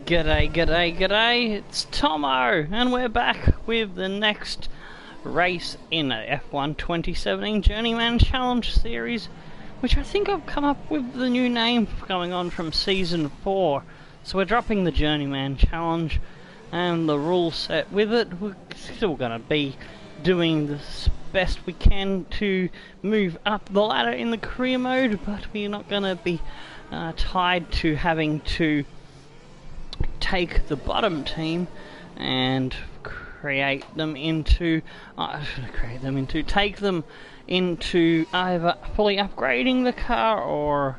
G'day, g'day, g'day, it's Tomo, and we're back with the next race in the F1 2017 Journeyman Challenge Series, which I think I've come up with the new name going on from Season 4. So we're dropping the Journeyman Challenge and the rule set with it. We're still going to be doing the best we can to move up the ladder in the career mode, but we're not going to be tied to having to take the bottom team and take them into either fully upgrading the car or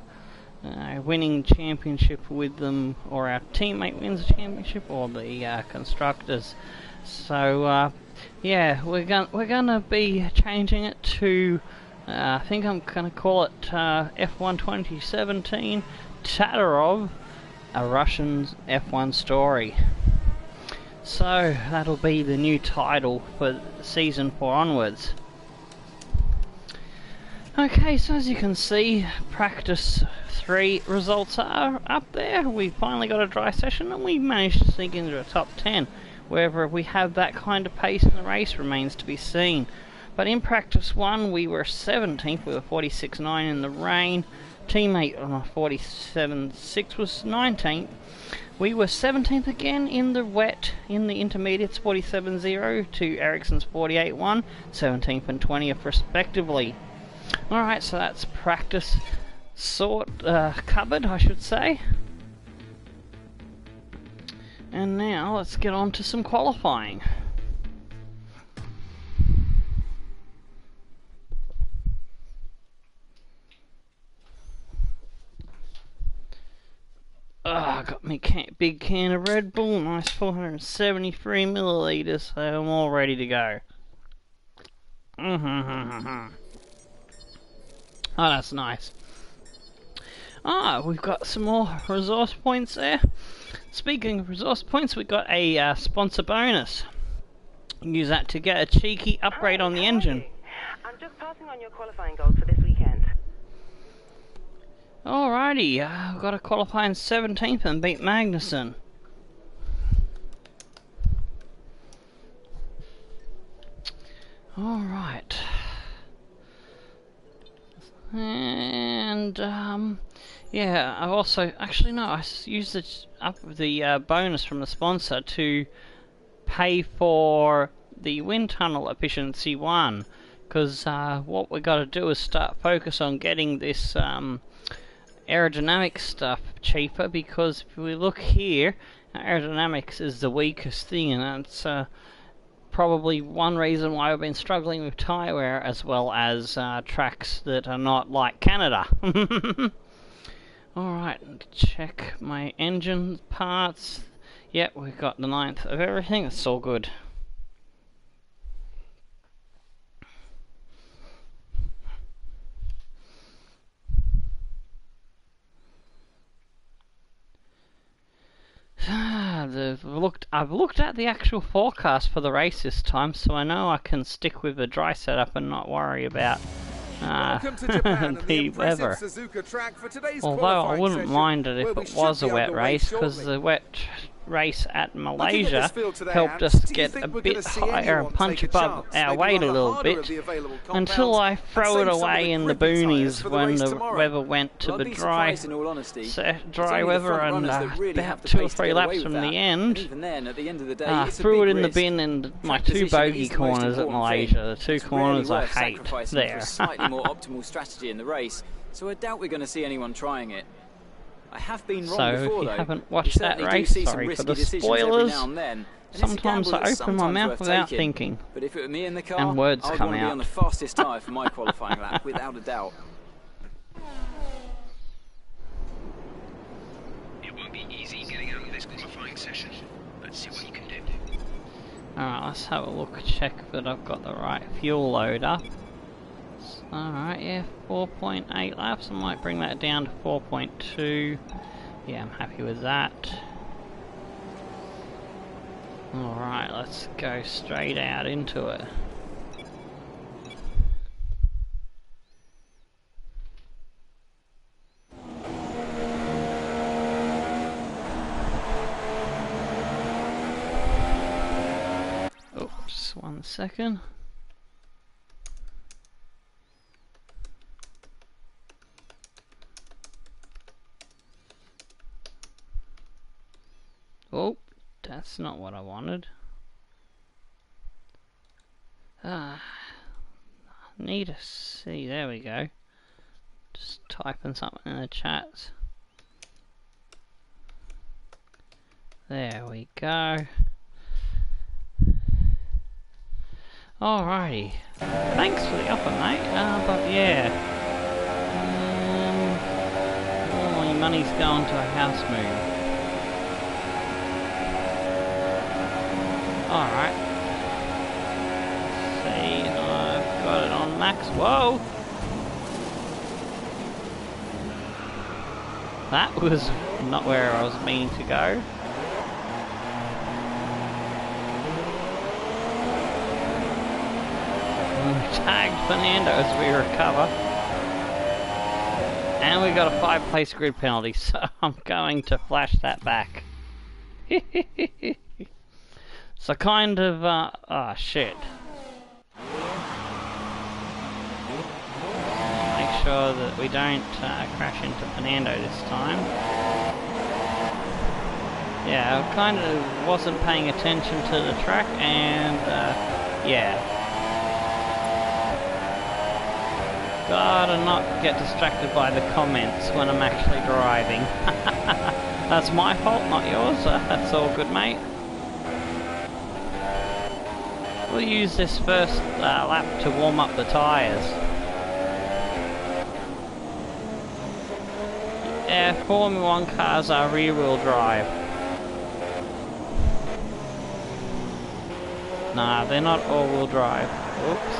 winning championship with them, or our teammate wins the championship, or the constructors. So yeah, we're gonna be changing it to I think I'm gonna call it F1 2017 Tatarov, a Russian F1 story. So that'll be the new title for Season 4 onwards. Okay, so as you can see, practice 3 results are up there. We finally got a dry session and we managed to sneak into a top 10. Whether we have that kind of pace in the race remains to be seen. But in practice 1 we were 17th with a 46.9 in the rain. Teammate on a 47.6 was 19th. We were 17th again in the wet, in the intermediates, 47.0 to Ericsson's 48.1, 17th and 20th respectively. Alright, so that's practice covered, I should say. And now let's get on to some qualifying. I got me big can of Red Bull, nice 473 milliliters, so I'm all ready to go. Oh, that's nice. We've got some more resource points there. Speaking of resource points, we got a sponsor bonus. Use that to get a cheeky upgrade on the engine. I'm just passing on your qualifying goals for this weekend. Alrighty, I've got to qualify in 17th and beat Magnussen. Alright. And, yeah, I also, actually no, I used the bonus from the sponsor to pay for the wind tunnel efficiency 1. Because what we got to do is focus on getting this aerodynamic stuff cheaper, because if we look here, aerodynamics is the weakest thing, and that's probably one reason why I've been struggling with tyre wear, as well as tracks that are not like Canada. Alright, check my engine parts. Yep, we've got the 9th of everything, it's all good. I've looked at the actual forecast for the race this time, so I know I can stick with the dry setup and not worry about the weather. Although I wouldn't mind it if it was a wet race, because the wet race at Malaysia helped us get a bit higher and punch above our weight a little bit, until I throw it away in the boonies when the weather went to the dry weather, and about 2 or 3 laps from the end, threw it in the bin in my 2 bogey corners at Malaysia, the 2 corners I hate there. Slightly more optimal strategy in the race, so I doubt we're going to see anyone trying it. I have been wrong before, if you haven't watched that race, sorry for the spoilers. Sometimes I open my mouth without thinking, but if it were me in the car, and words I'd come want to be out. on the fastest tyre for my qualifying lap, without a doubt. It won't be easy getting out of this qualifying session. Let's see what you can do. Alright, let's have a look, check that I've got the right fuel load up. Alright, yeah, 4.8 laps. I might bring that down to 4.2. Yeah, I'm happy with that. Alright, let's go straight out into it. 1 second. Oh, that's not what I wanted. Need to see, there we go. Just typing something in the chat. There we go. Alrighty. Thanks for the offer, mate. But yeah. All my money's going to a house move. Alright. See, I've got it on max. Whoa! That was not where I was meaning to go. Tagged Fernando as we recover. And we got a 5-place grid penalty, so I'm going to flash that back. So kind of, oh shit. Make sure that we don't crash into Fernando this time. Yeah, I kind of wasn't paying attention to the track and, yeah. Gotta not get distracted by the comments when I'm actually driving. That's my fault, not yours. That's all good, mate. We'll use this first lap to warm up the tyres. Yeah, Formula 1 cars are rear-wheel drive. Nah, they're not all-wheel drive. Oops.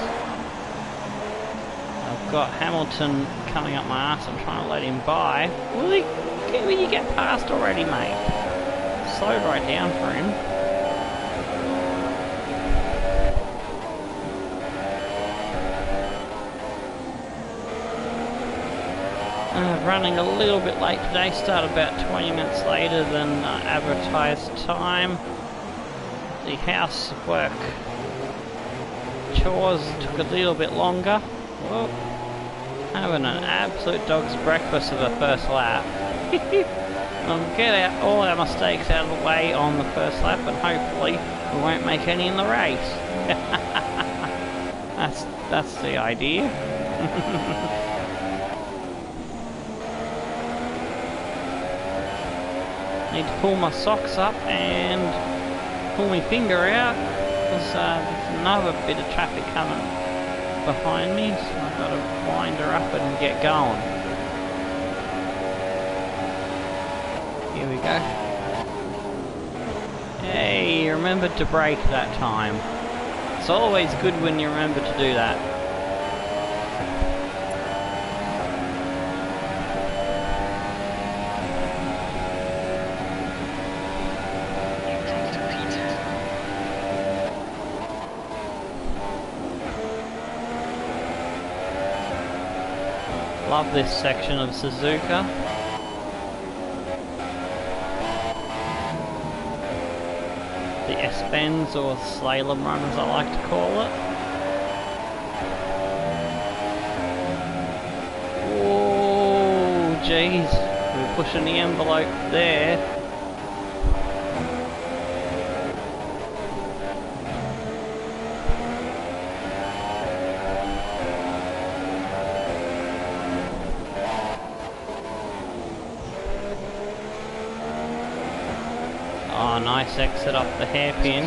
I've got Hamilton coming up my ass. I'm trying to let him by. Will you get past already, mate? Slowed right down for him. Running a little bit late today. Started about 20 minutes later than advertised time. The housework chores took a little bit longer. Well, having an absolute dog's breakfast of the first lap. I'll get out all our mistakes out of the way on the first lap and hopefully we won't make any in the race. That's the idea. Need to pull my socks up and pull my finger out because there's another bit of traffic coming behind me, so I've got to wind her up and get going. Here we go. Hey, you remembered to brake that time. It's always good when you remember to do that. Love this section of Suzuka. The S-bends or slalom run as I like to call it. Oh jeez, we're pushing the envelope there. Oh, nice exit off the hairpin.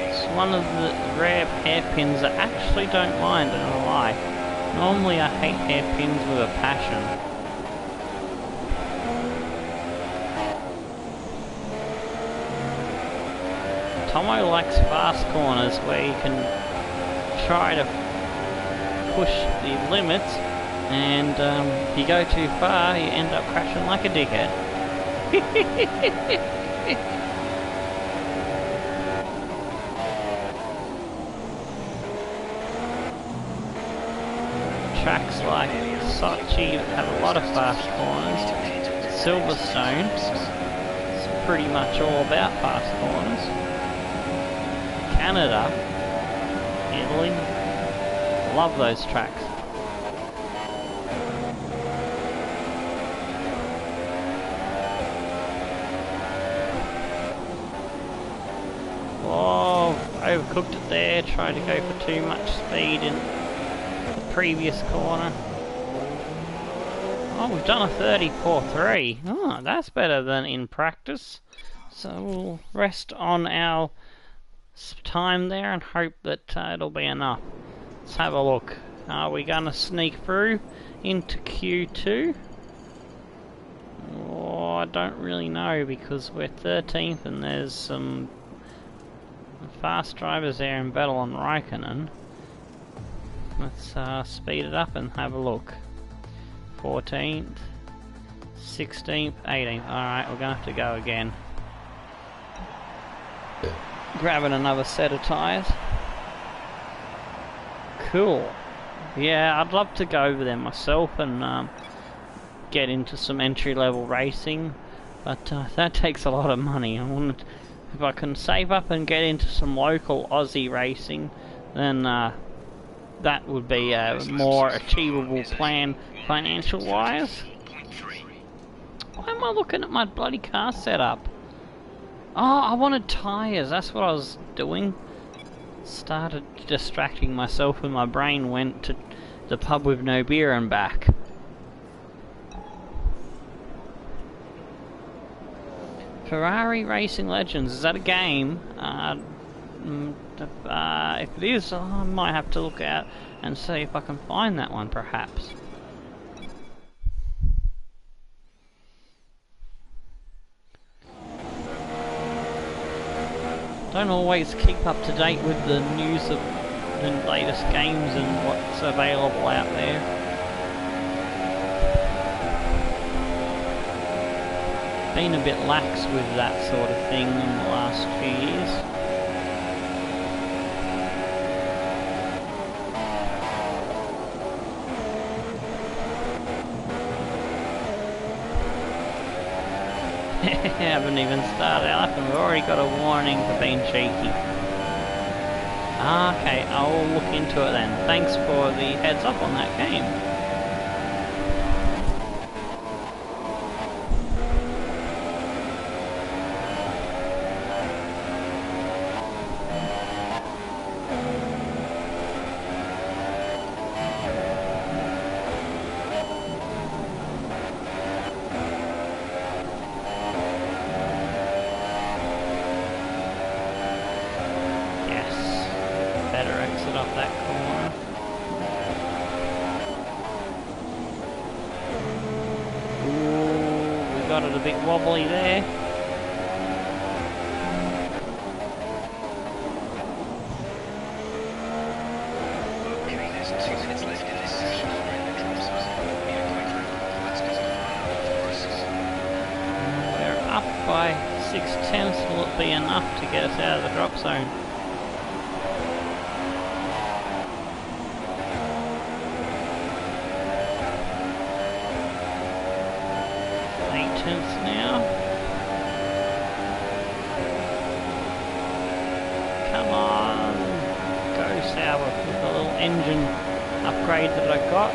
It's one of the rare hairpins I actually don't mind, I'm gonna lie. Normally I hate hairpins with a passion. Tomo likes fast corners where you can try to push the limits and if you go too far you end up crashing like a dickhead. Tracks like Sochi have a lot of fast corners. Silverstone is pretty much all about fast corners. Canada Italy. Love those tracks. Oh, overcooked it there, tried to go for too much speed in the previous corner. Oh, we've done a 34.3. Oh, that's better than in practice. So we'll rest on our time there and hope that it'll be enough. Let's have a look. Are we going to sneak through into Q2? Oh, I don't really know because we're 13th and there's some fast drivers there in Vettel and Raikkonen. Let's speed it up and have a look. 14th, 16th, 18th. Alright, we're going to have to go again. Grabbing another set of tyres. Cool. Yeah, I'd love to go over there myself and get into some entry-level racing, but that takes a lot of money. If I can save up and get into some local Aussie racing, then that would be a more achievable plan financial-wise. Why am I looking at my bloody car setup? Oh, I wanted tyres, that's what I was doing. Started distracting myself and my brain went to the pub with no beer and back. Ferrari Racing Legends, is that a game? If it is, I might have to look out and see if I can find that one perhaps. Don't always keep up to date with the news of the latest games and what's available out there. Been a bit lax with that sort of thing in the last few years. Haven't even started up and we've already got a warning for being cheeky. Okay, I'll look into it then. Thanks for the heads up on that game. Wobbly there. Okay, there's 2 minutes left in this session. We're in the drop zone. Be a quick lap. Let's go. We're up by 6/10. Will it be enough to get us out of the drop zone? Now. Come on, go Sauber with the little engine upgrade that I got.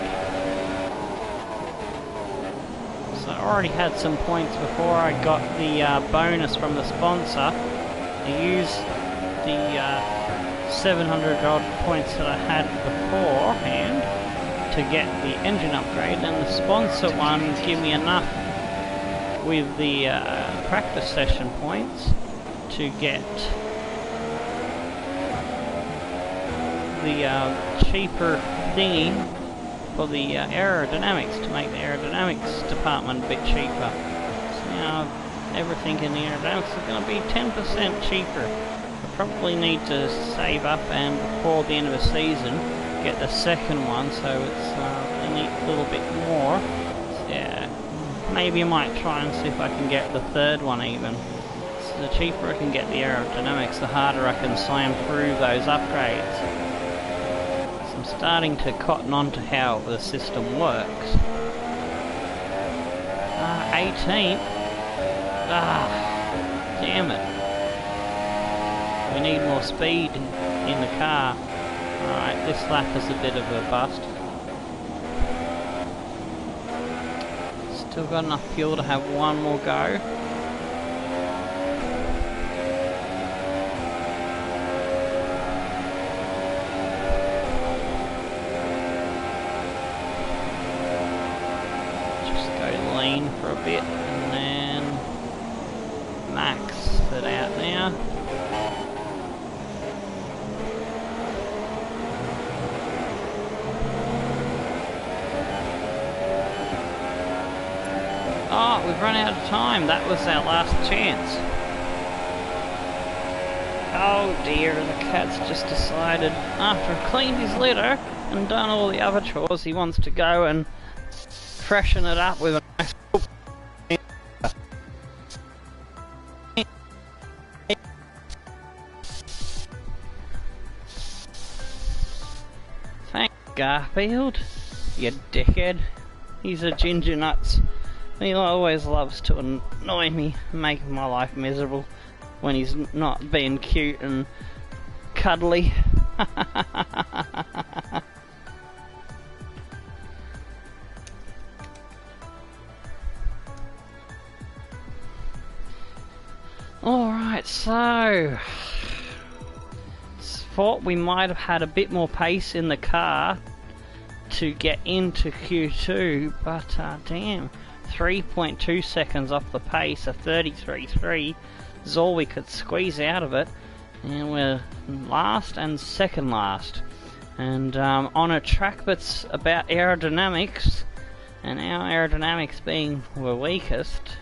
So I already had some points before I got the bonus from the sponsor. I used the 700 odd points that I had beforehand to get the engine upgrade, and the sponsor one gave me enough with the practice session points to get the cheaper thingy for the aerodynamics, to make the aerodynamics department a bit cheaper. So now everything in the aerodynamics is going to be 10% cheaper. I probably need to save up and before the end of the season get the second one, so it's a little bit more. So, yeah. Maybe I might try and see if I can get the third one even. So the cheaper I can get the aerodynamics, the harder I can slam through those upgrades. So I'm starting to cotton on to how the system works. 18th. Damn it. We need more speed in the car. Alright, this lap is a bit of a bust. Still got enough fuel to have one more go. Just go lean for a bit and then max it out now. Oh, we've run out of time. That was our last chance. Oh dear, the cat's just decided, after cleaned his litter and done all the other chores, he wants to go and freshen it up with a nice Thank Garfield, you dickhead. He's a ginger nuts. He always loves to annoy me, making my life miserable when he's not being cute and cuddly. Alright, so thought we might have had a bit more pace in the car to get into Q2, but damn. 3.2 seconds off the pace of 33.3 is all we could squeeze out of it, and we're last and second last, and on a track that's about aerodynamics, and our aerodynamics being the weakest,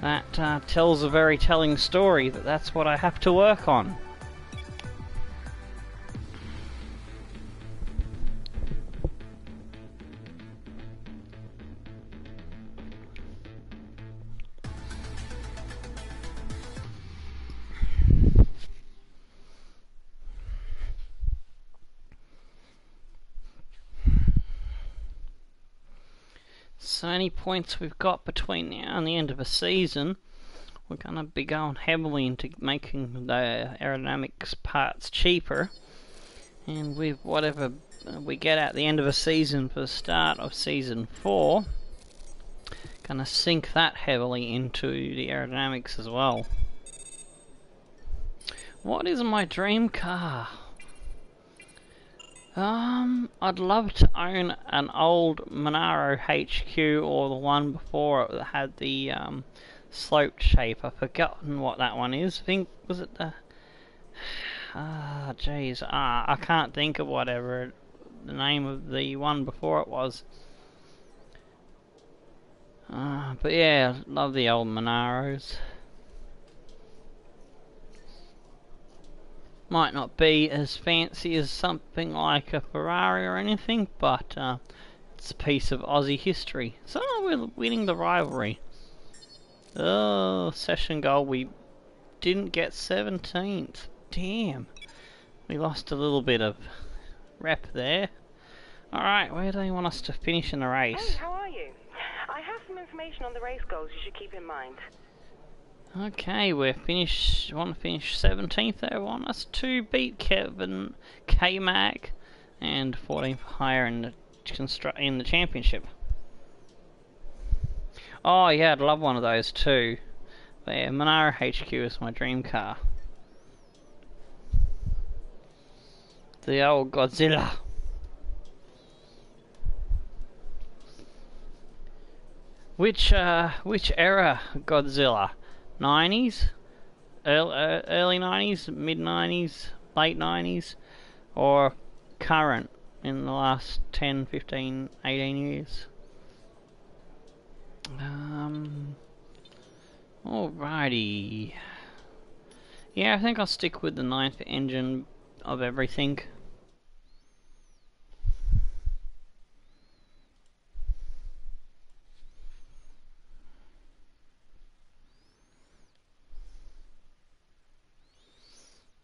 that tells a very telling story that that's what I have to work on. So any points we've got between now and the end of a season, we're going to be going heavily into making the aerodynamics parts cheaper, and with whatever we get at the end of a season for the start of season 4, going to sink that heavily into the aerodynamics as well. What is my dream car? I'd love to own an old Monaro HQ, or the one before it that had the sloped shape. I've forgotten what that one is. I think, was it the... I can't think of whatever the name of the one before it was. But yeah, love the old Monaros. Might not be as fancy as something like a Ferrari or anything, but it's a piece of Aussie history. So we're winning the rivalry. Oh, session goal, we didn't get 17th. Damn. We lost a little bit of rep there. Alright, where do they want us to finish in the race? Hey, how are you? I have some information on the race goals you should keep in mind. Okay, want to finish 17th. They want us to beat Kevin K-Mag and 14th higher in the championship. Oh yeah, I'd love one of those too. But yeah, Monaro HQ is my dream car. The old Godzilla. Which era Godzilla? 90s? Early 90s? Mid 90s? Late 90s? Or current in the last 10, 15, 18 years? Alrighty. Yeah, I think I'll stick with the 9th engine of everything.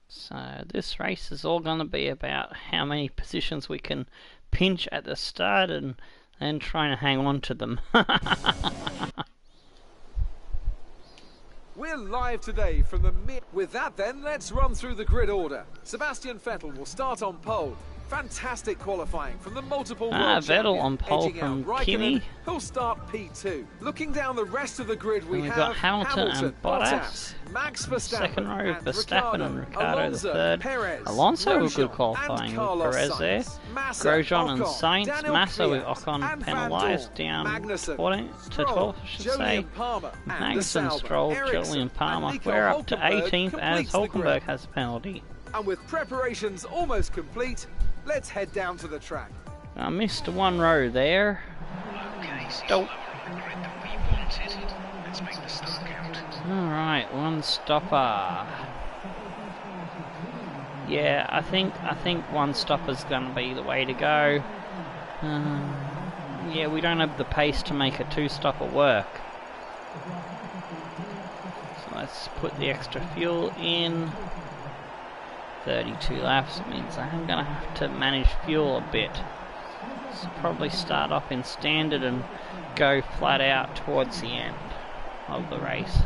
So this race is all going to be about how many positions we can pinch at the start and then trying to hang on to them. We're live today from the With that then, let's run through the grid order. Sebastian Vettel will start on pole, Fantastic qualifying from the multiple world Vettel champion, on pole edging out from Raikkonen, Kimi. who'll start P2. Looking down the rest of the grid, we And we've have got Hamilton and Bottas. Max Verstappen, Second row, and Verstappen and Ricciardo Alonso, the third. Perez, Alonso with good Grosjean, qualifying and with Carlos Perez there. Sainz, Massa, Grosjean and Ocon, Sainz. Daniel Massa with Kvyat, Ocon and penalised Van down Magnussen, 14 to Stroll, 12, I should say. Jolyon Palmer, and the Magnussen, Sauber, Stroll, Ericsson, Julian and Palmer. Nico We're up to Hülkenberg 18th as completes the grid. Hülkenberg has a penalty. And with preparations almost complete, let's head down to the track. I missed one row there. Okay, so Don't. lower on the grid than we wanted. Let's make the start count. Alright, one stopper. Yeah, I think one stopper's gonna be the way to go. Yeah, we don't have the pace to make a two-stopper work. So let's put the extra fuel in. 32 laps, it means I'm gonna have to manage fuel a bit. So probably start off in standard and go flat out towards the end of the race.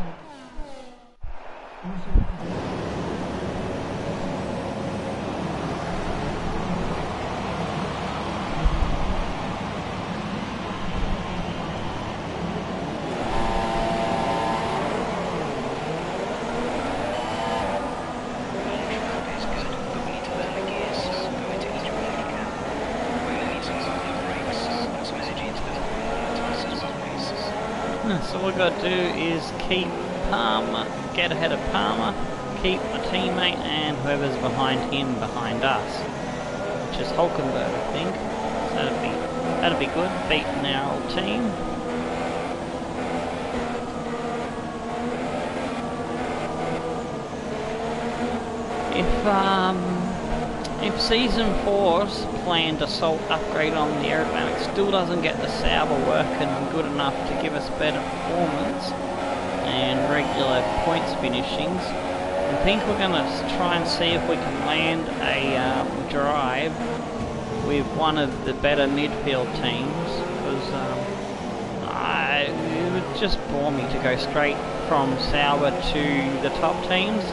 Is good, but we need to learn the gears, so go into each one if you can. We're going to need some movement brakes, put some energy into the tyres as well, please. So what we've got to do is keep Palmer, get ahead of Palmer, keep a teammate and whoever's behind him behind us, which is Hülkenberg, I think. So that'd be good, beating our old team. If Season 4's planned assault upgrade on the aerodynamics still doesn't get the Sauber working good enough to give us better performance and regular points finishings, I think we're going to try and see if we can land a drive with one of the better midfield teams, because it would just bore me to go straight from Sauber to the top teams.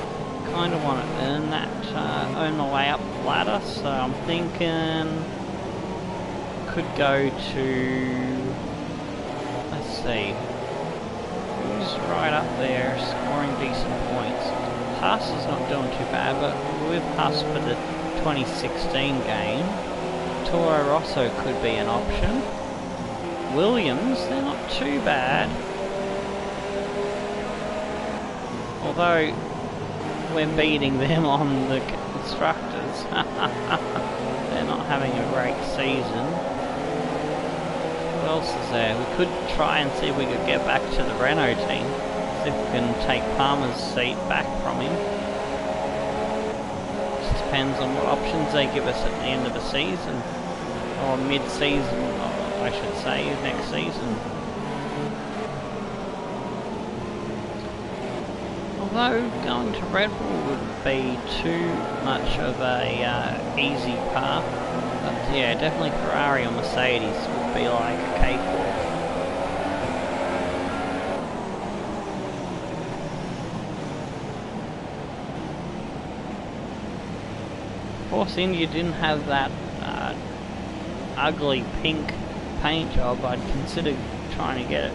Kind of want to earn that, earn the way up the ladder, so I'm thinking could go to, let's see, who's right up there scoring decent points. Haas is not doing too bad, but with Haas for the 2016 game, Toro Rosso could be an option. Williams, they're not too bad, although we're beating them on the constructors. They're not having a great season. What else is there? We could try and see if we could get back to the Renault team. See if we can take Palmer's seat back from him. Just depends on what options they give us at the end of the season. Or mid-season, I should say, next season. Although going to Red Bull wouldn't be too much of a easy path, but yeah, definitely Ferrari or Mercedes would be like a cakewalk. Force India didn't have that ugly pink paint job. I'd consider trying to get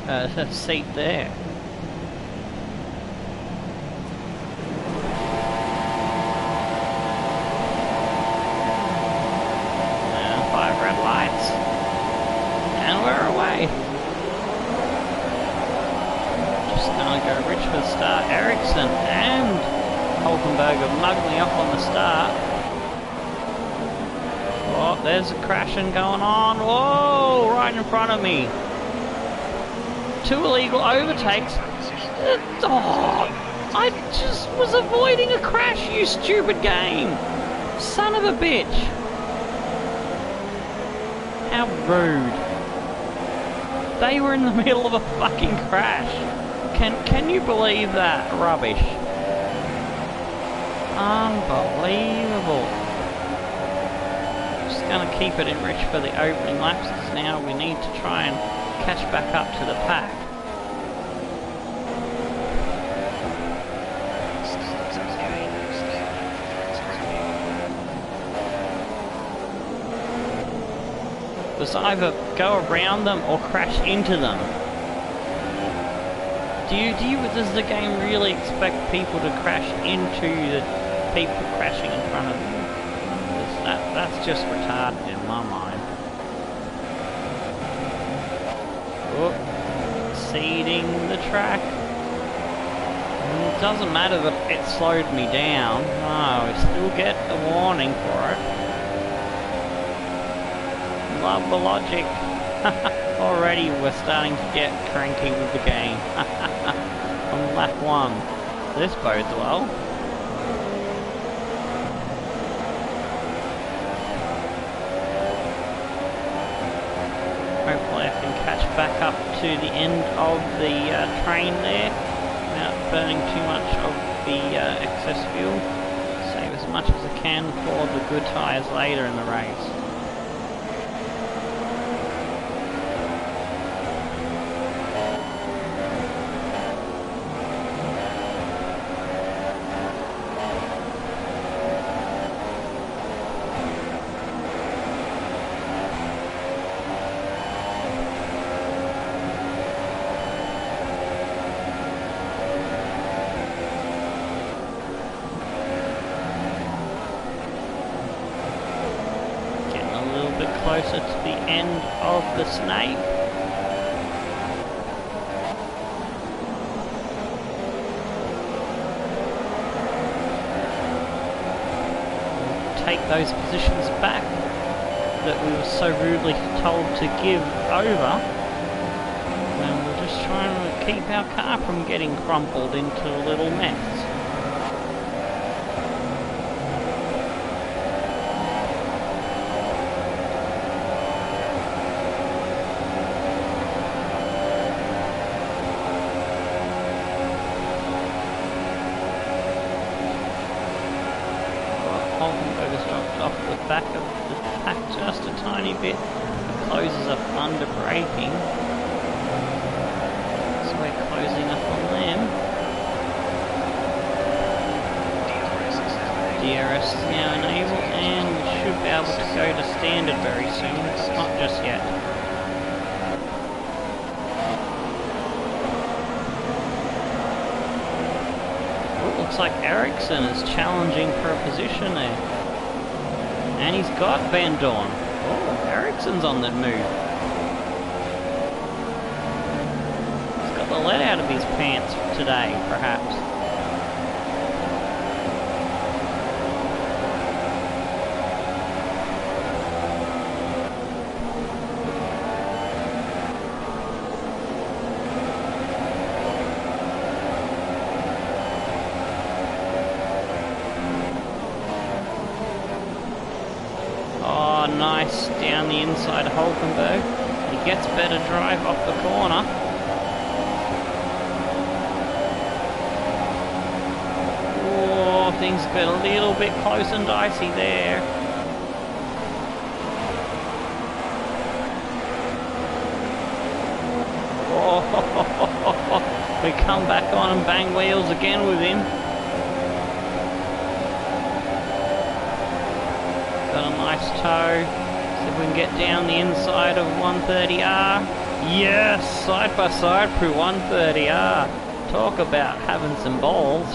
a seat there. Start Ericsson and Hülkenberg have mugged me up on the start. Oh, there's a crashing going on. Whoa, right in front of me. 2 illegal overtakes. Oh, I just was avoiding a crash, you stupid game. Son of a bitch. How rude. They were in the middle of a fucking crash. Can you believe that rubbish? Unbelievable. Just gonna keep it enriched for the opening laps, because now we need to try and catch back up to the pack. was either go around them or crash into them. Does the game really expect people to crash into the people crashing in front of them? That's just retarded in my mind. Oh, seeding the track. It doesn't matter that it slowed me down. No, I still get a warning for it. Love the logic. Already we're starting to get cranky with the game. On lap 1. This bodes well. Hopefully I can catch back up to the end of the train there without burning too much of the excess fuel. Save as much as I can for the good tyres later in the race. Closer to the end of the snake. Take those positions back that we were so rudely told to give over. And we're just trying to keep our car from getting crumpled into a little mess. Off the back of the pack just a tiny bit. The closes up under braking. So we're closing up on them. DRS is now enabled and we should be able to go to standard very soon, but not just yet. Oh, looks like Ericsson is challenging for a position there. And he's got Van Dorn. Oh, Ericsson's on the move. He's got the lead out of his pants today, perhaps. Nice down the inside of Hulkenberg. He gets better drive off the corner. Oh, things get a little bit close and dicey there. Oh, we come back on and bang wheels again with him. Got a nice toe. See if we can get down the inside of 130R. Yes, side by side through 130R. Talk about having some balls.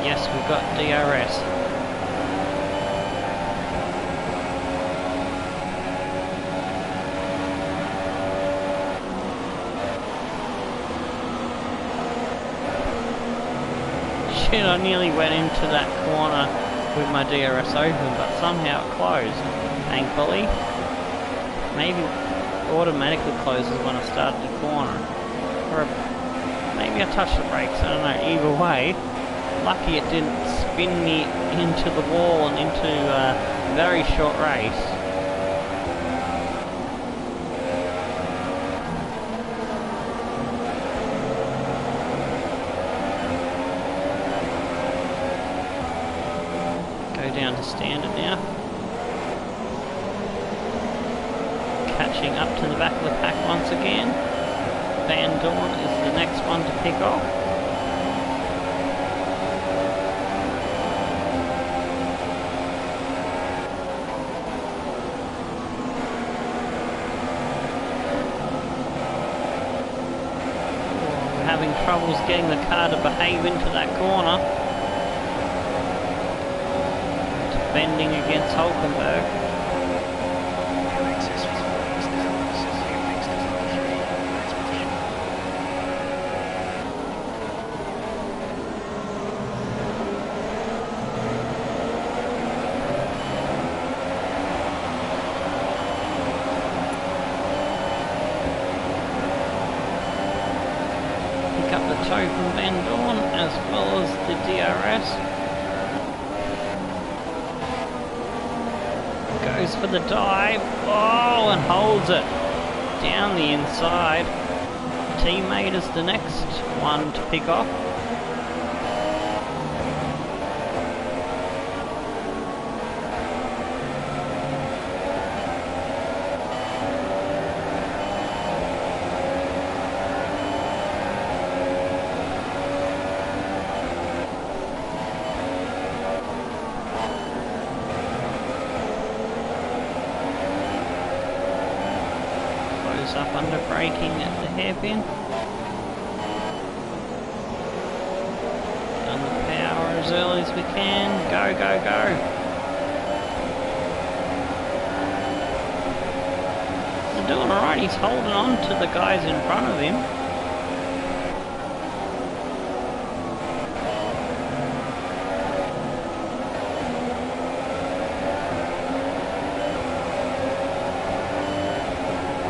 Yes, we've got DRS. I nearly went into that corner with my DRS open, but somehow it closed, thankfully. Maybe automatically closes when I started the corner. Or maybe I touched the brakes, I don't know. Either way, lucky it didn't spin me into the wall and into a very short race. Down to standard now. Catching up to the back of the pack once again. Van Dorn is the next one to pick off. troubles getting the car to behave into that corner. Defending against Hulkenberg. Pick up the toe from Van Dorn as well as the DRS. Goes for the dive, oh, and holds it down the inside. Teammate is the next one to pick off. Up under braking at the hairpin. Done the power as early as we can. Go, go, go. He's doing alright, he's holding on to the guys in front of him.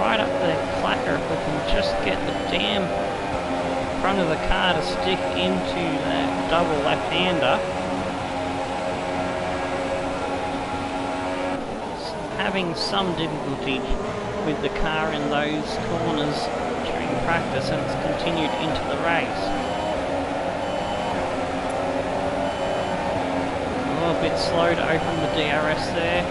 Right up there, clacker, if we can just get the damn front of the car to stick into that double left-hander. Having some difficulty with the car in those corners during practice, and it's continued into the race. Oh, a bit slow to open the DRS there.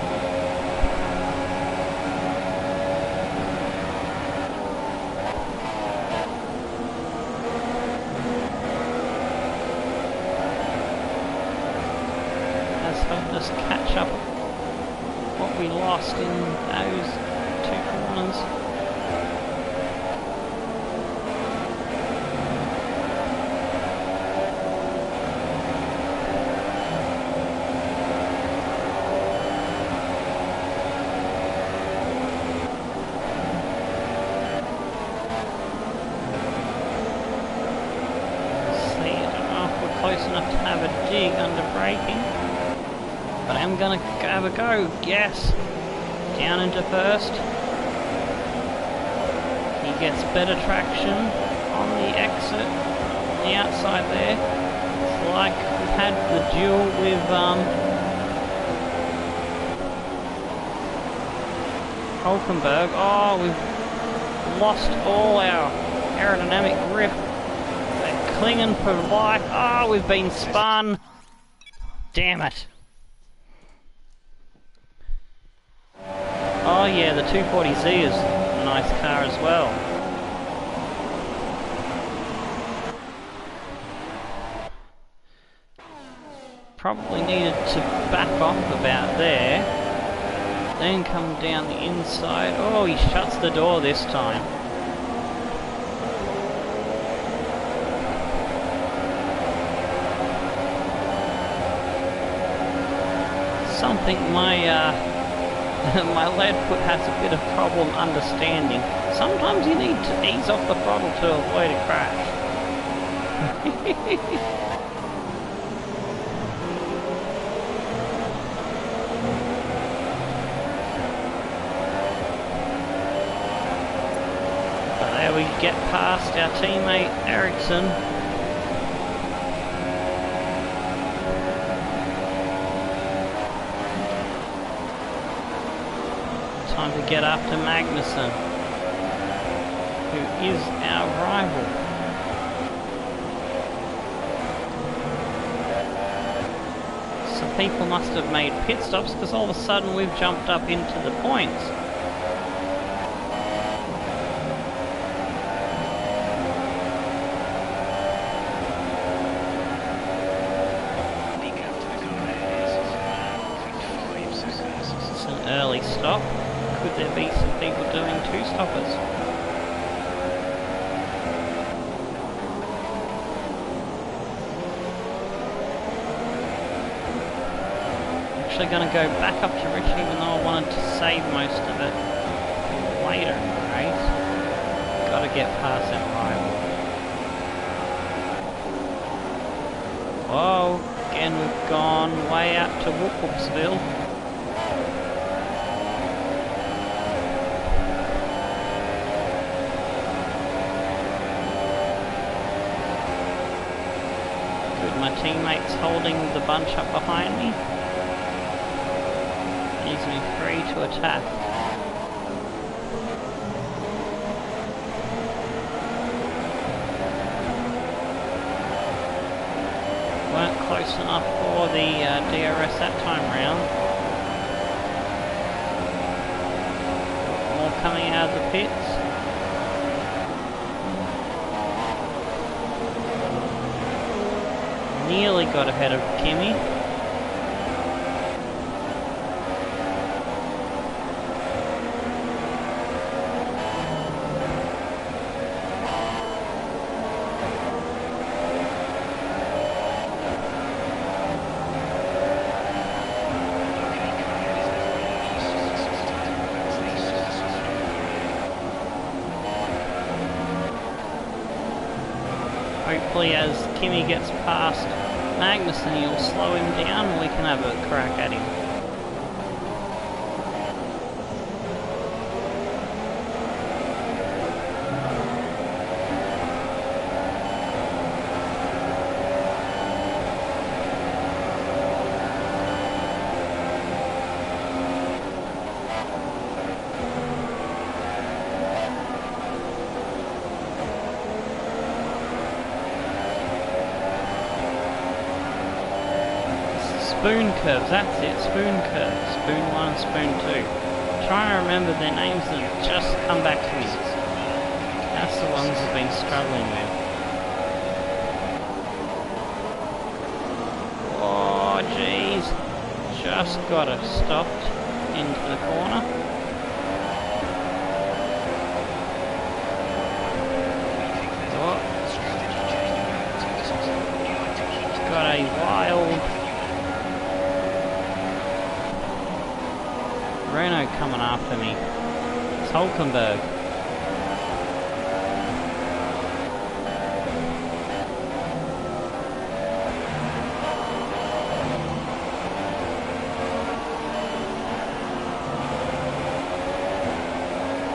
Helped us catch up what we lost in those two corners. See, I don't know if we're close enough to have a dig under braking. But I'm gonna have a go, yes! Down into first. He gets better traction on the exit, on the outside there. It's like we've had the duel with Hulkenberg. Oh, we've lost all our aerodynamic grip. They're clinging for life. Oh, we've been spun. Damn it. Oh yeah, the 240Z is a nice car as well. Probably needed to back off about there. Then come down the inside. Oh, he shuts the door this time. Something my my lead foot has a bit of problem understanding. Sometimes you need to ease off the throttle to avoid a crash. But there we get past our teammate Ericsson. Time to get after Magnussen, who is our rival. So people must have made pit stops because all of a sudden we've jumped up into the points. It's an early stop. Could there be some people doing two stoppers? actually going to go back up to Rich, even though I wanted to save most of it for later in the race. Got to get past that rival. Oh, again we've gone way out to Whoop-Whoopsville. My teammate's holding the bunch up behind me. Leaves me free to attack. Weren't close enough for the DRS that time round. More coming out of the pits. Nearly got ahead of Kimi. Hopefully as Kimi gets past Magnussen, he'll slow him down and we can have a crack at him. Spoon curves, that's it, spoon curves. Spoon 1, spoon 2. Trying to remember their names that have just come back to me. That's the ones I've been struggling with. Oh jeez. Just got it stopped into the corner. Oh. Got a wild Renault coming after me. It's Hulkenberg.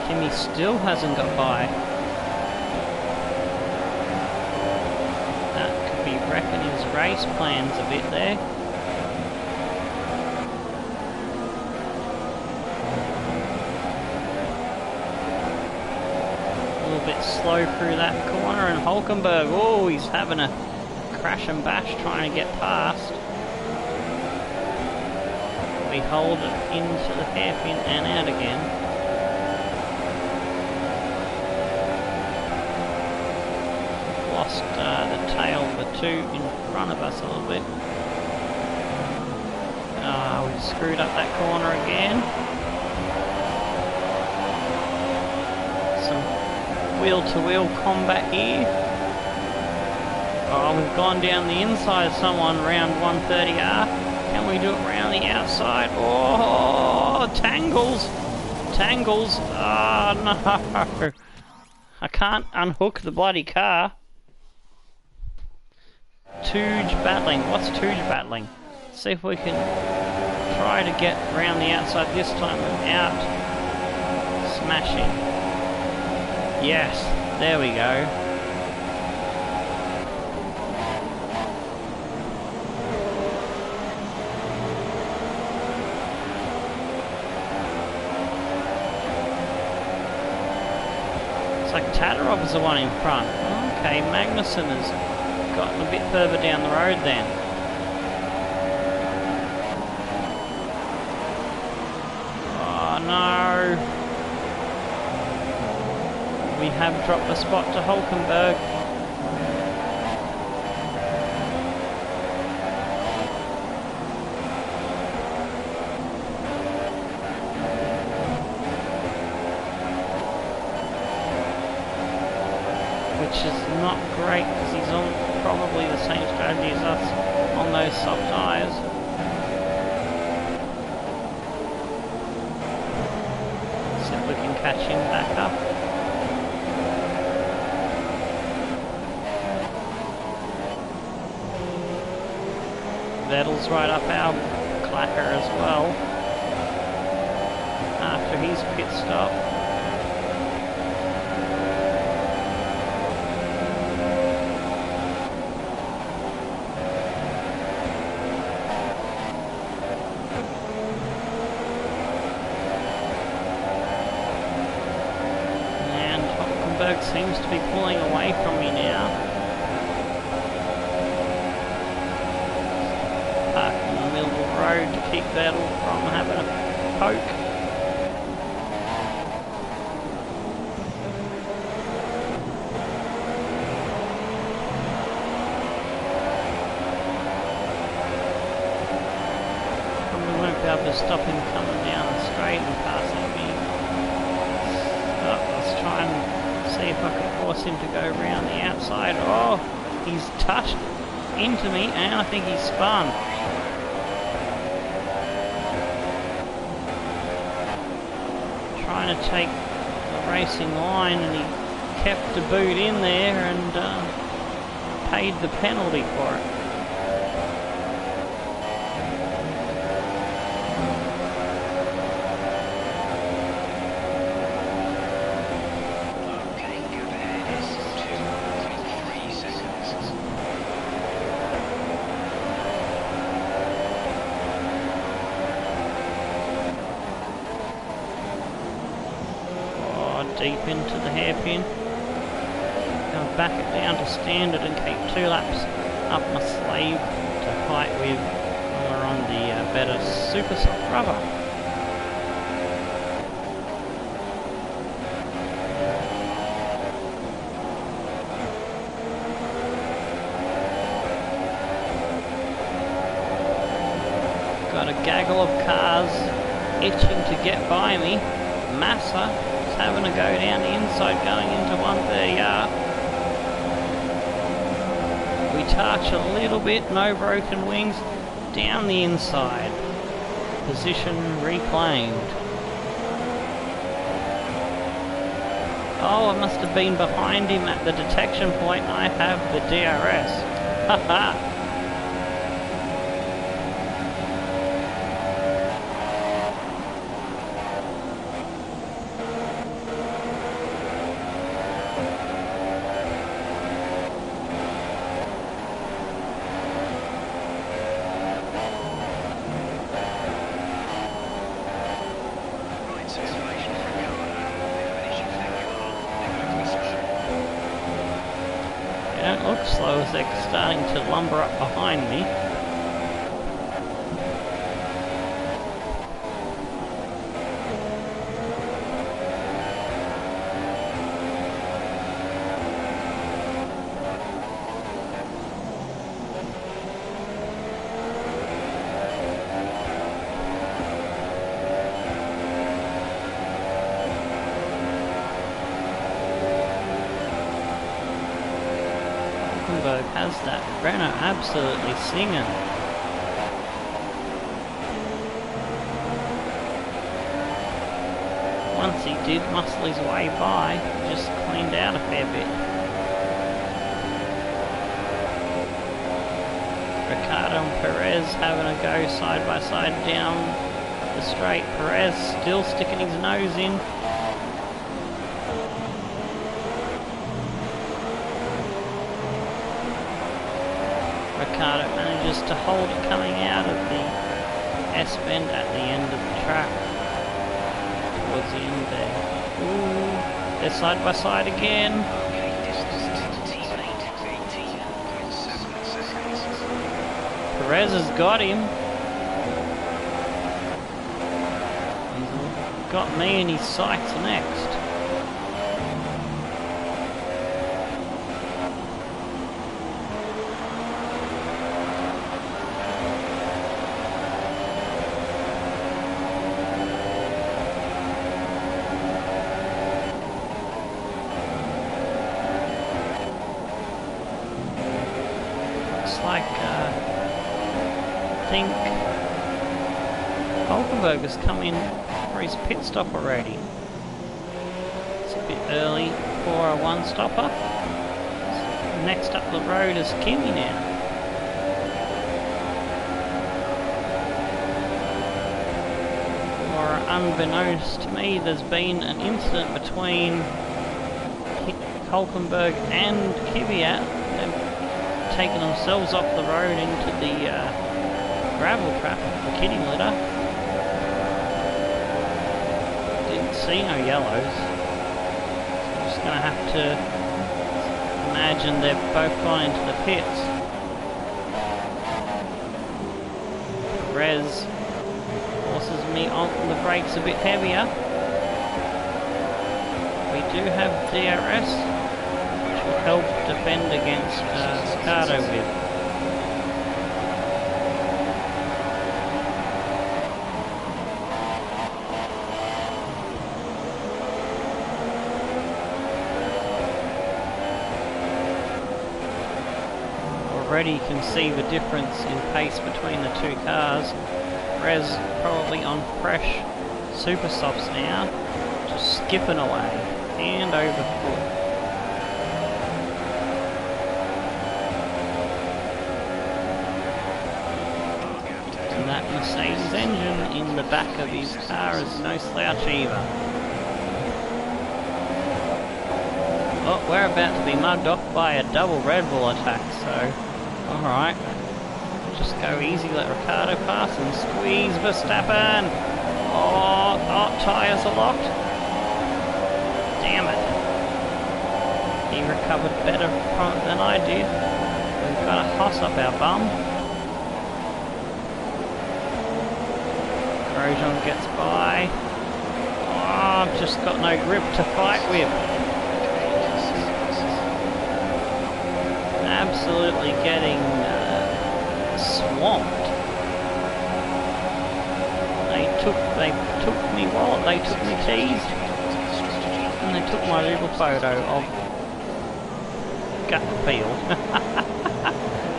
Kimi still hasn't got by. That could be wrecking his race plans a bit there. Bit slow through that corner, and Hulkenberg, oh, he's having a crash and bash trying to get past. We hold it into the hairpin and out again. Lost the tail of the two in front of us a little bit. We screwed up that corner again. Wheel-to-wheel combat here. Oh, we've gone down the inside of someone round 130R. Can we do it round the outside? Oh, tangles! Tangles! Oh, no! I can't unhook the bloody car. Tooge battling. What's Tooge battling? Let's see if we can try to get round the outside this time without smashing. Yes, there we go. It's like Tatarov's the one in front. Okay, Magnussen has gotten a bit further down the road then. Oh no! We have dropped the spot to Hulkenberg. Which is not great because he's on probably the same strategy as us on those soft tyres. catch him back up. Vettel's right up our clacker as well. After his pit stop. Seems to be pulling away from me now. Parked in the middle of the road to keep Vettel from having a poke. Probably won't be able to stop him coming down the straight and passing me. Let's try and see if I can force him to go around the outside. Oh, he's touched into me and I think he's spun. Trying to take the racing line and he kept the boot in there and paid the penalty for it. Deep into the hairpin. Gonna back it down to standard and keep 2 laps up my sleeve to fight with when we're on the better super soft rubber. Got a gaggle of cars itching to get by me. Massa having to go down the inside going into 130R. We touch a little bit, no broken wings, down the inside. Position reclaimed. Oh, I must have been behind him at the detection point. I have the DRS. Haha. Don't look slow as they're starting to lumber up behind me. Has that Renault absolutely singing. Once he did muscle his way by, just cleaned out a fair bit. Ricardo and Perez having a go side by side down the straight. Perez still sticking his nose in. Ricardo manages to hold it coming out of the S-bend at the end of the track. Towards the end there. Ooh, they're side by side again. Perez has got him. He's got me in his sights next. I think Hulkenberg has come in for his pit stop already. bit early for a one-stopper. Next up the road is Kimmy now. Or unbeknownst to me, there's been an incident between Hulkenberg and Kvyat. They've taken themselves off the road into the gravel trap of the kiddie litter. Didn't see no yellows. So I'm just going to have to imagine they've both gone into the pits. Rez forces me on the brakes a bit heavier. We do have DRS, which will help defend against Ricardo with. Already you can see the difference in pace between the two cars. Rez probably on fresh super softs now, just skipping away, hand over foot. And that Mercedes engine in the back of his car is no slouch either. Oh, we're about to be mugged off by a double Red Bull attack, so alright. Just go easy, let Ricardo pass and squeeze Verstappen. Oh, tyres are locked. Damn it. He recovered better than I did. We've got a Haas up our bum. Grosjean gets by. Oh, I've just got no grip to fight with. Absolutely getting swamped. They took me wallet, they took me keys, and they took my little photo of gut feel.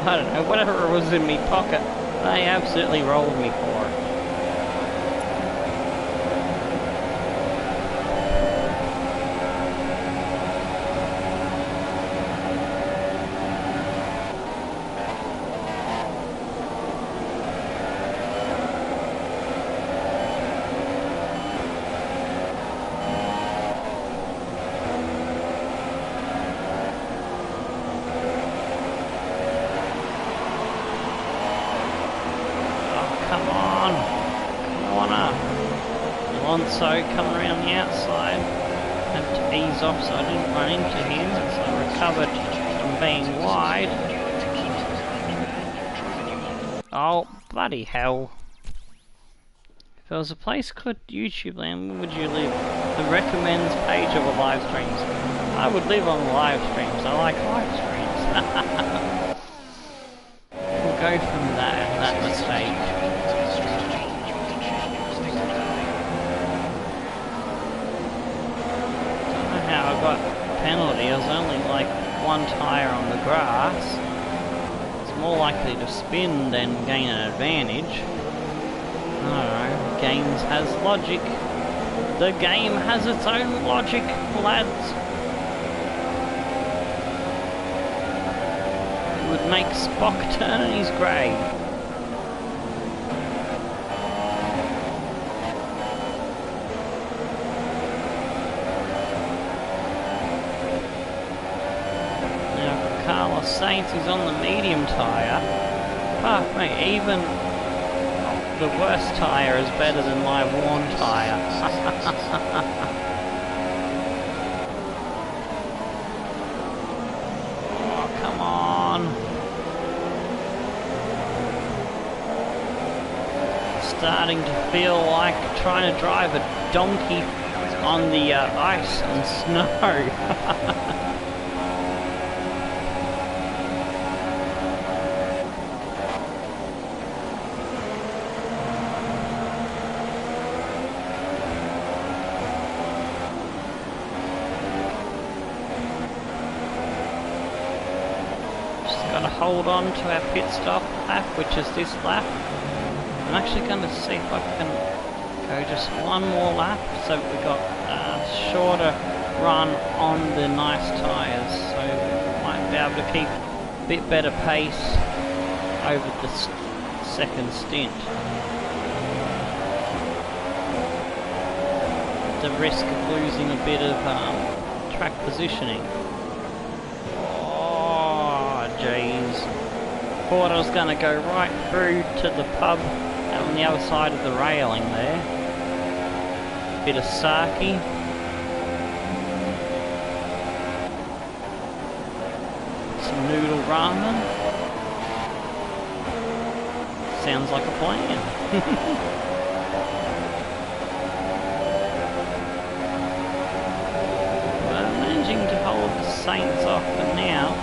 I don't know, whatever was in me pocket, they absolutely rolled me for it. So coming around the outside, had to ease off so I didn't run into him, so I recovered from being wide. Oh, bloody hell. If there was a place called YouTube Land, where would you live? The recommends page of a live streams. I would live on live streams, I like live streams. We'll go from that mistake. I got a penalty. I was only like one tyre on the grass. It's more likely to spin than gain an advantage. I don't know. The game has logic. The game has its own logic, lads. It would make Spock turn in his grave. Saints is on the medium tyre. Fuck me, even the worst tyre is better than my worn tyre. Oh, come on. Starting to feel like trying to drive a donkey on the ice and snow. Hold on to our pit stop lap, which is this lap. I'm actually going to see if I can go just one more lap so we've got shorter run on the nice tyres, so we might be able to keep a bit better pace over the second stint. The risk of losing a bit of track positioning. Oh jeez. Thought I was going to go right through to the pub on the other side of the railing there. Bit of sake. Some noodle ramen. Sounds like a plan. To hold the Saints off for now.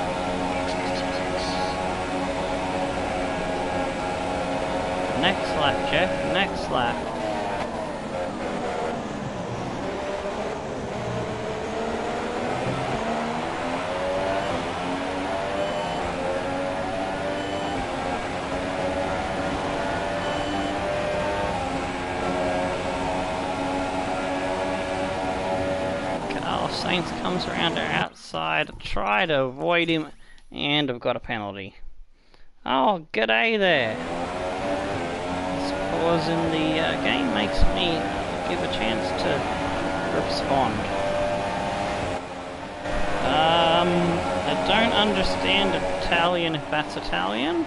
Next lap, Jeff, next lap. Saints comes around our outside, try to avoid him, and I've got a penalty. Oh, g'day there. This pause in the game makes me give a chance to respond. I don't understand Italian if that's Italian.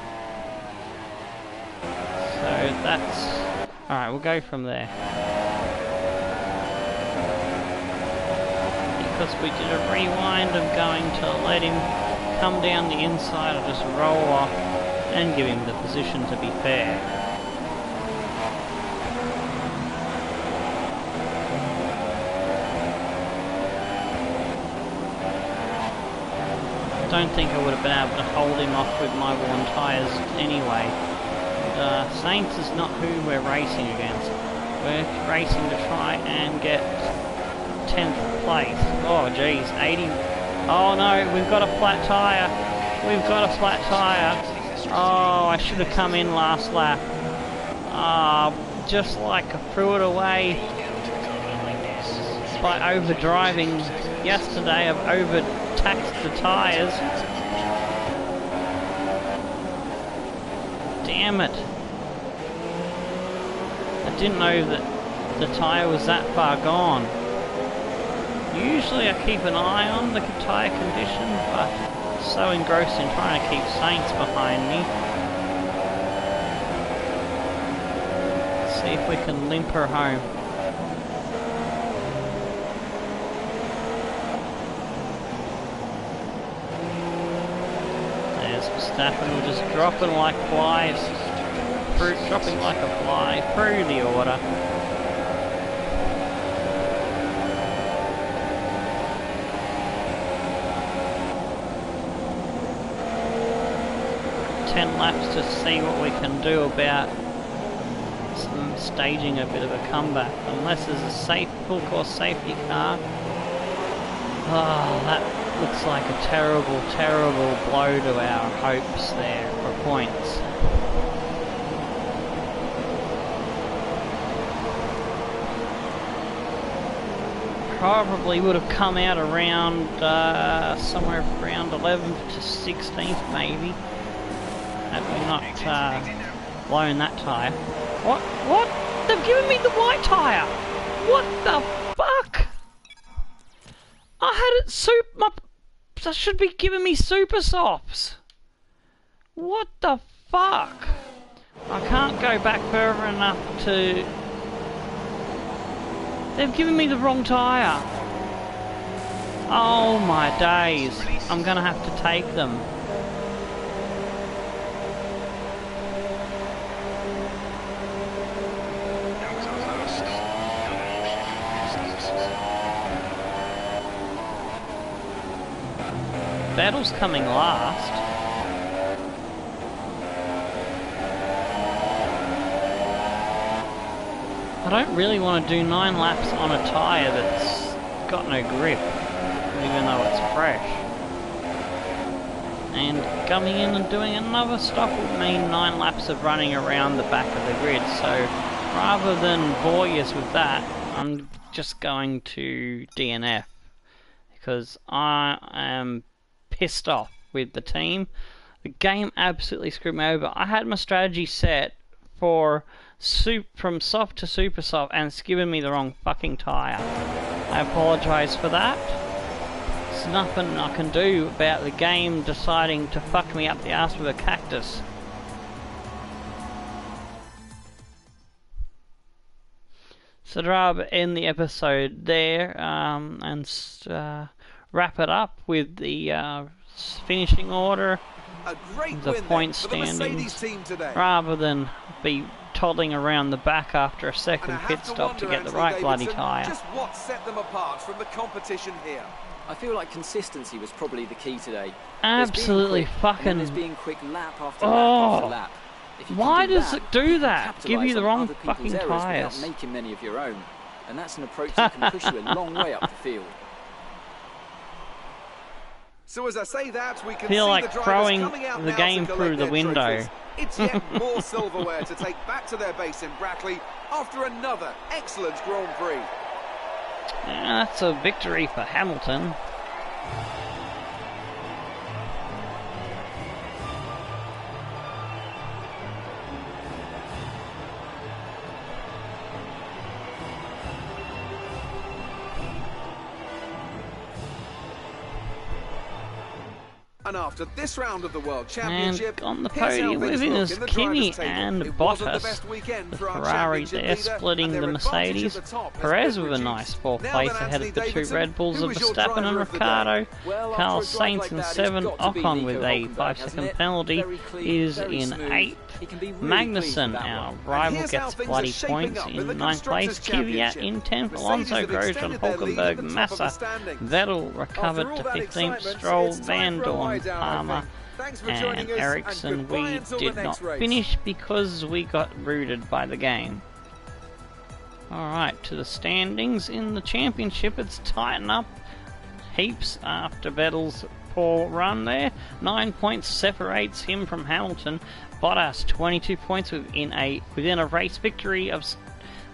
So that's... Alright, we'll go from there. Because we did a rewind, I'm going to let him come down the inside, I'll just roll off and give him the position to be fair. I don't think I would have been able to hold him off with my worn tyres anyway. Saints is not who we're racing against. We're racing to try and get 10th place. Oh geez, 80. Oh no, we've got a flat tyre. We've got a flat tyre. Oh, I should have come in last lap. Just like I threw it away by overdriving. Yesterday I've overtaxed the tyres. Damn it. I didn't know that the tyre was that far gone. Usually I keep an eye on the tyre condition, but so engrossed in trying to keep Saints behind me. Let's see if we can limp her home. There's Verstappen just dropping like flies, dropping like a fly through the order. Laps to see what we can do about staging a bit of a comeback. Unless there's a safe full course safety car. Oh, that looks like a terrible, terrible blow to our hopes there for points. Probably would have come out around somewhere around 11th to 16th maybe. Had we not blown that tyre. What? What? They've given me the white tyre! What the fuck? I had it that should be giving me super softs. What the fuck? I can't go back further enough to... They've given me the wrong tyre. Oh my days. I'm gonna have to take them. Battle's coming last. I don't really want to do 9 laps on a tyre that's got no grip, even though it's fresh. And coming in and doing another stop would mean 9 laps of running around the back of the grid, so rather than bore you with that, I'm just going to DNF. because I am pissed off with the team. The game absolutely screwed me over. I had my strategy set for from soft to super soft, and it's given me the wrong fucking tyre. I apologise for that. There's nothing I can do about the game deciding to fuck me up the ass with a cactus. So I'd rather end the episode there and wrap it up with the finishing order, the point standings, rather than be toddling around the back after a second pit stop to get the right bloody tyre. Just what set them apart from the competition here? I feel like consistency was probably the key today. Absolutely fucking. There's being quick lap after lap after lap. Why does it do that? Give you the wrong fucking tyres. Without making many of your own, and that's an approach that can push you a long way up the field. So as I say that, we can feel see like the throwing coming out the now game to through the their window. trophies. It's yet more silverware to take back to their base in Brackley after another excellent Grand Prix. Yeah, that's a victory for Hamilton. And after this round of the World Championship, and on the here's how podium things with look is in the Kimi drivers' table. and It wasn't the Bottas. best weekend The for our Ferrari championship there leader, splitting and the their advantage Mercedes. at the top has Perez been with a reduced. nice fourth Now place then, ahead of Anthony the two Davidson, Red Bulls who of was your Verstappen and driver of the day? Ricardo. Well, Carlos after a drive Sainz like in that, it's 7th. got to be Ocon Nico with a Hülkenberg, 5-second hasn't it? penalty Very clean, is very in smooth. 8th. He can be really pleased Magnussen, with that our one. rival, here's how gets things bloody are shaping points up in in the 9th place. Constructors' Kvyat Championship. in 10th. Mercedes Alonso, have Grosjean, extended their lead at the Hulkenberg, top of the Massa. standings. Vettel recovered After to all that 15th. excitement, Stroll, it's time Van for a lie Dorn, down, I Palmer, think. Thanks for and joining us, Ericsson. and goodbye We until did the not next race. finish because we got rooted by the game. Alright, to the standings in the championship. It's tighten up heaps after Vettel's poor run there. 9 points separates him from Hamilton. Bottas 22 points within a race victory of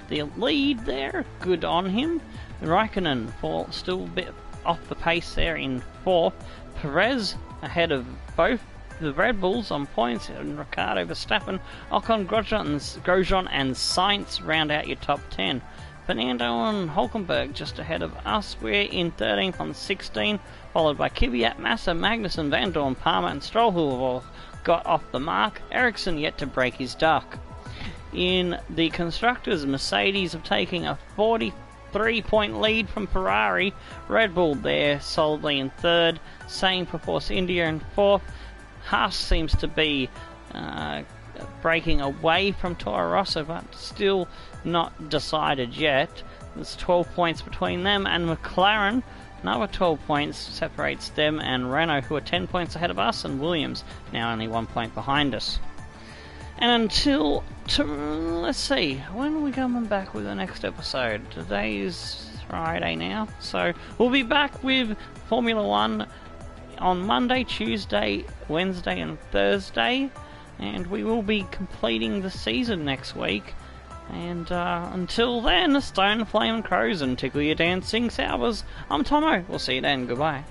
the lead there. Good on him. Raikkonen still a bit off the pace there in 4th. Perez ahead of both the Red Bulls on points, and Ricardo, Verstappen, Ocon, Grosjean and Sainz round out your top 10. Fernando and Hulkenberg just ahead of us. We're in 13th on 16, followed by Kvyat, Massa, Magnussen, Van Dorn, Palmer and Stroll, who have all got off the mark. Ericsson yet to break his duck. In the Constructors, Mercedes have taken a 43-point lead from Ferrari. Red Bull there solidly in 3rd, same for Force India in 4th. Haas seems to be breaking away from Toro Rosso, but still not decided yet. There's 12 points between them and McLaren. Another 12 points separates them and Renault, who are 10 points ahead of us, and Williams now only 1 point behind us. And until let's see, when are we coming back with the next episode? Today is Friday now, so we'll be back with Formula 1 on Monday, Tuesday, Wednesday and Thursday, and we will be completing the season next week. And until then, Stone, Flame and Crows and Tickle Your Dancing Saubers. I'm Tomo. We'll see you then. Goodbye.